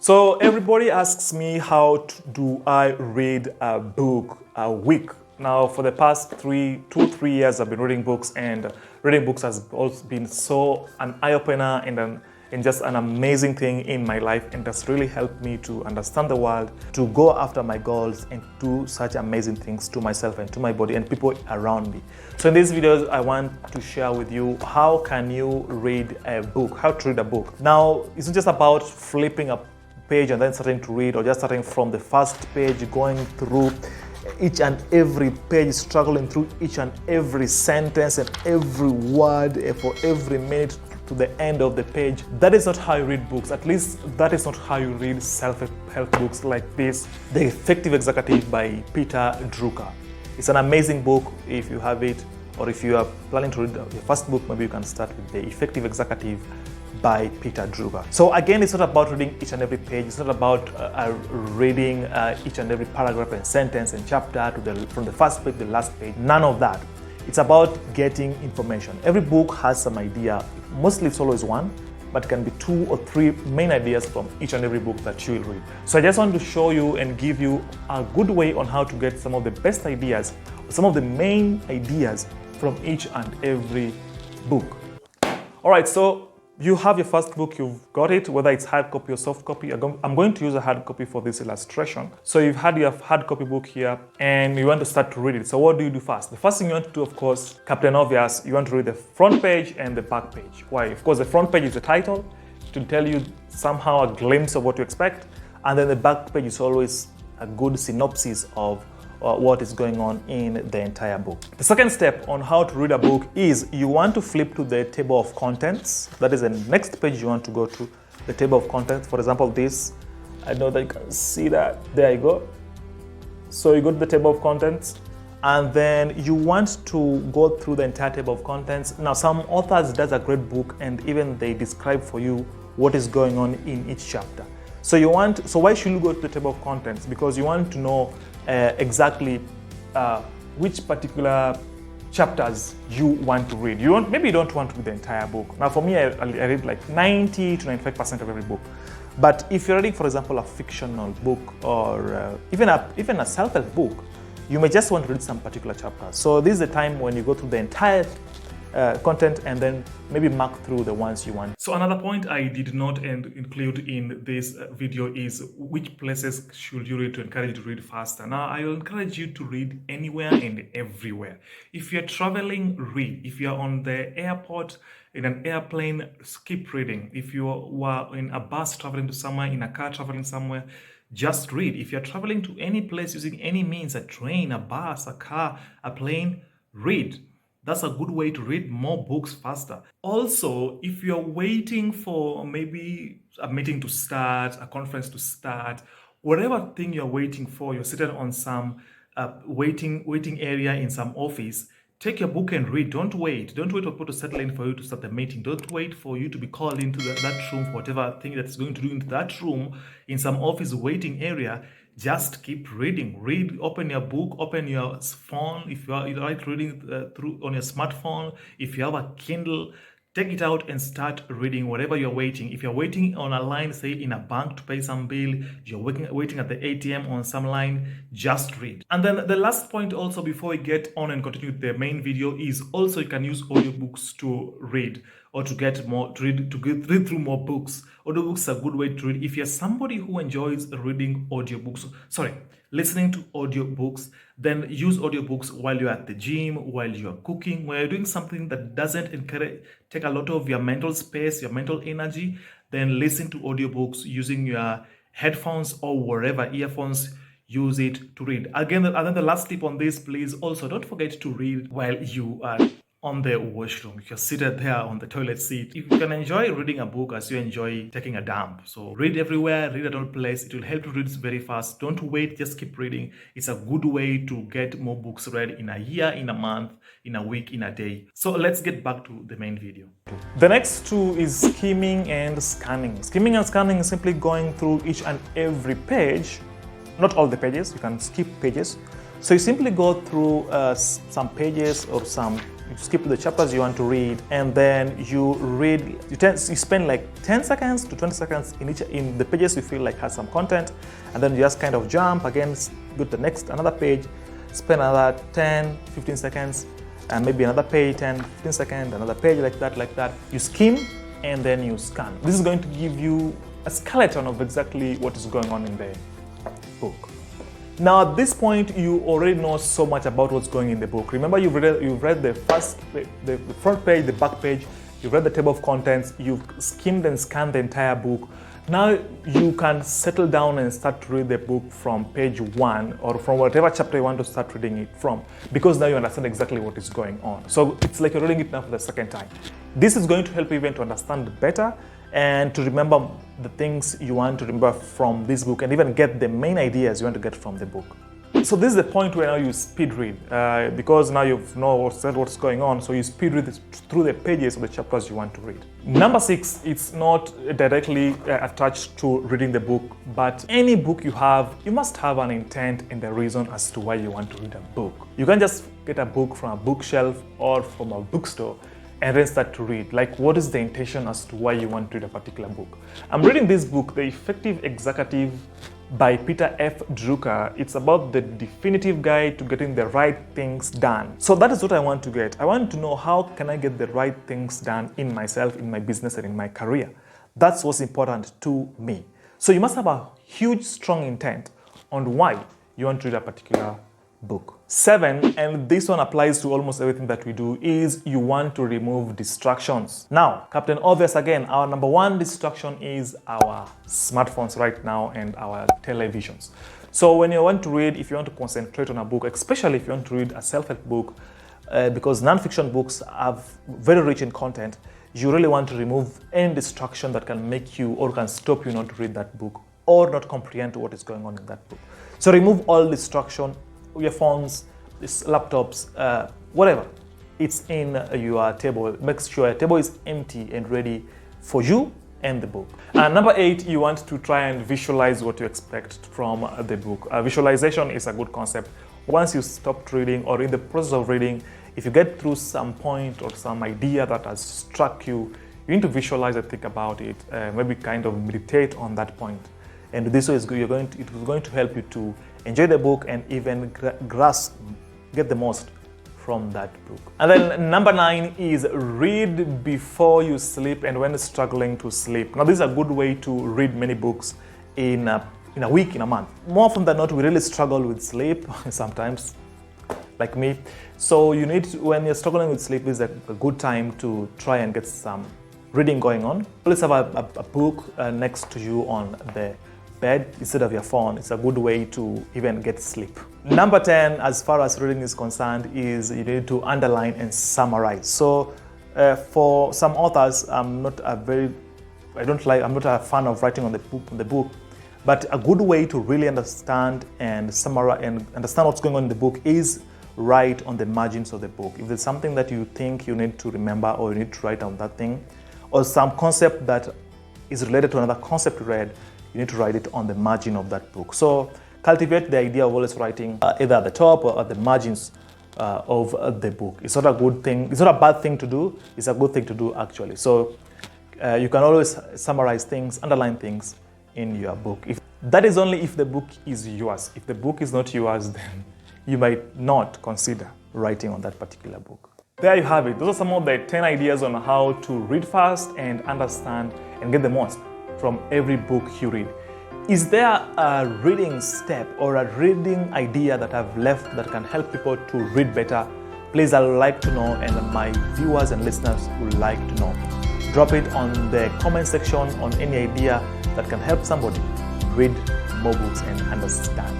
So everybody asks me do I read a book a week. Now for the past 2-3 years I've been reading books, and reading books has also been so an eye-opener and just an amazing thing in my life, and that's really helped me to understand the world, to go after my goals and do such amazing things to myself and to my body and people around me. So in these videos I want to share with you how can you read a book, how to read a book. Now it's not just about flipping a page and then starting to read, or just starting from the first page, going through each and every page, struggling through each and every sentence and every word for every minute to the end of the page. That is not how you read books. At least that is not how you read self-help books like this, The Effective Executive by Peter Drucker. It's an amazing book. If you have it, or if you are planning to read your first book, maybe you can start with The Effective Executive by Peter Drucker. So again, it's not about reading each and every page. It's not about reading each and every paragraph and sentence and chapter from the first page to the last page. None of that. It's about getting information. Every book has some idea. Mostly it's always one, but it can be 2 or 3 main ideas from each and every book that you will read. So I just want to show you and give you a good way on how to get some of the best ideas, some of the main ideas from each and every book. All right, so you have your first book, you've got it, whether it's hard copy or soft copy. I'm going to use a hard copy for this illustration. So you've had your hard copy book here and you want to start to read it. So what do you do first? The first thing you want to do, of course, Captain Obvious, you want to read the front page and the back page. Why? Of course, the front page is the title. It will tell you somehow a glimpse of what to expect. And then the back page is always a good synopsis of what is going on in the entire book. The second step on how to read a book is you want to flip to the table of contents. That is the next page you want to go to, the table of contents. For example, this, I know that you can see that. There you go. So you go to the table of contents, and then you want to go through the entire table of contents. Now, some authors does a great book, and even they describe for you what is going on in each chapter. So why should you go to the table of contents? Because you want to know exactly which particular chapters you want to read. Maybe you don't want to read the entire book. Now for me, I read like 90 to 95% of every book. But if you're reading, for example, a fictional book or even a self-help book, you may just want to read some particular chapters. So this is the time when you go through the entire content and then maybe mark through the ones you want. So another point I did not include in this video is which places should you read to encourage you to read faster. Now I will encourage you to read anywhere and everywhere. If you're traveling, read. If you're on the airport, in an airplane, keep reading. If you were in a bus traveling to somewhere, in a car traveling somewhere, just read. If you're traveling to any place using any means, a train, a bus, a car, a plane, read. That's a good way to read more books faster. Also, if you're waiting for maybe a meeting to start, a conference to start, whatever thing you're waiting for, you're sitting on some waiting area in some office, take your book and read. Don't wait. Don't wait for people to settle in for you to start the meeting. Don't wait for you to be called into that room for whatever thing that's going to do into that room in some office waiting area. Just keep reading. Read, open your book, open your phone. If you like reading through on your smartphone, if you have a Kindle, take it out and start reading whatever you're waiting. If you're waiting on a line, say in a bank to pay some bill, you're waiting at the ATM on some line, just read. And then the last point also before we get on and continue with the main video is also you can use audiobooks to read or to get read through more books. Audiobooks are a good way to read. If you're somebody who enjoys reading listening to audiobooks, then use audiobooks while you're at the gym, while you're cooking, while you're doing something that doesn't take a lot of your mental space, your mental energy, then listen to audiobooks using your headphones or wherever, earphones, use it to read. Again, and then the last tip on this, please also don't forget to read while you are on the washroom. If you're seated there on the toilet seat, you can enjoy reading a book as you enjoy taking a dump. So read everywhere, read at all places. It will help you read very fast. Don't wait, just keep reading. It's a good way to get more books read in a year, in a month, in a week, in a day. So let's get back to the main video. The next two is skimming and scanning. Skimming and scanning is simply going through each and every page, not all the pages, you can skip pages. So you simply go through some pages or some You skip to the chapters you want to read, and then you read. You spend like 10 seconds to 20 seconds in the pages you feel like has some content, and then you just kind of jump again, go to the next another page, spend another 10, 15 seconds, and maybe another page, 10, 15 seconds, another page like that. You skim and then you scan. This is going to give you a skeleton of exactly what is going on in the book. Now at this point, you already know so much about what's going in the book. Remember, you've read the front page, the back page, you've read the table of contents, you've skimmed and scanned the entire book. Now you can settle down and start to read the book from page 1 or from whatever chapter you want to start reading it from, because now you understand exactly what is going on. So it's like you're reading it now for the second time. This is going to help you even to understand better and to remember the things you want to remember from this book, and even get the main ideas you want to get from the book. So this is the point where now you speed read, because now you know what's going on, so you speed read through the pages of the chapters you want to read. Number 6, it's not directly attached to reading the book, but any book you have, you must have an intent and the reason as to why you want to read a book. You can't just get a book from a bookshelf or from a bookstore and then start to read. Like, what is the intention as to why you want to read a particular book? I'm reading this book, The Effective Executive by Peter F. Drucker. It's about the definitive guide to getting the right things done. So that is what I want to get. I want to know, how can I get the right things done in myself, in my business, and in my career? That's what's important to me. So you must have a huge, strong intent on why you want to read a particular book. 7, and this one applies to almost everything that we do, is you want to remove distractions. Now, Captain Obvious again, our number 1 distraction is our smartphones right now and our televisions. So when you want to read, if you want to concentrate on a book, especially if you want to read a self-help book, because non-fiction books are very rich in content, you really want to remove any distraction that can make you or can stop you not to read that book or not comprehend what is going on in that book. So remove all distraction. Your phones, laptops, whatever, it's in your table. Make sure your table is empty and ready for you and the book. And number 8, you want to try and visualize what you expect from the book. Visualization is a good concept. Once you stop reading or in the process of reading, if you get through some point or some idea that has struck you, you need to visualize and think about it, maybe kind of meditate on that point. And this way, it is going to help you to enjoy the book and even get the most from that book. And then number 9 is read before you sleep and when struggling to sleep. Now, this is a good way to read many books in a week, in a month. More often than not, we really struggle with sleep sometimes, like me. So you need to, when you're struggling with sleep, is a good time to try and get some reading going on. Let's have a book next to you on the bed instead of your phone. It's a good way to even get sleep. Number 10, as far as reading is concerned, is you need to underline and summarize. So for some authors, I'm not a fan of writing on the book, but a good way to really understand and summarize and understand what's going on in the book is write on the margins of the book. If there's something that you think you need to remember or you need to write on that thing, or some concept that is related to another concept you read, you need to write it on the margin of that book. So cultivate the idea of always writing either at the top or at the margins of the book. It's not a good thing. It's not a bad thing to do. It's a good thing to do, actually. So you can always summarize things, underline things in your book. That is only if the book is yours. If the book is not yours, then you might not consider writing on that particular book. There you have it. Those are some of the 10 ideas on how to read fast and understand and get the most from every book you read. Is there a reading step or a reading idea that I've left that can help people to read better? Please, I'd like to know, and my viewers and listeners would like to know. Drop it on the comment section on any idea that can help somebody read more books and understand.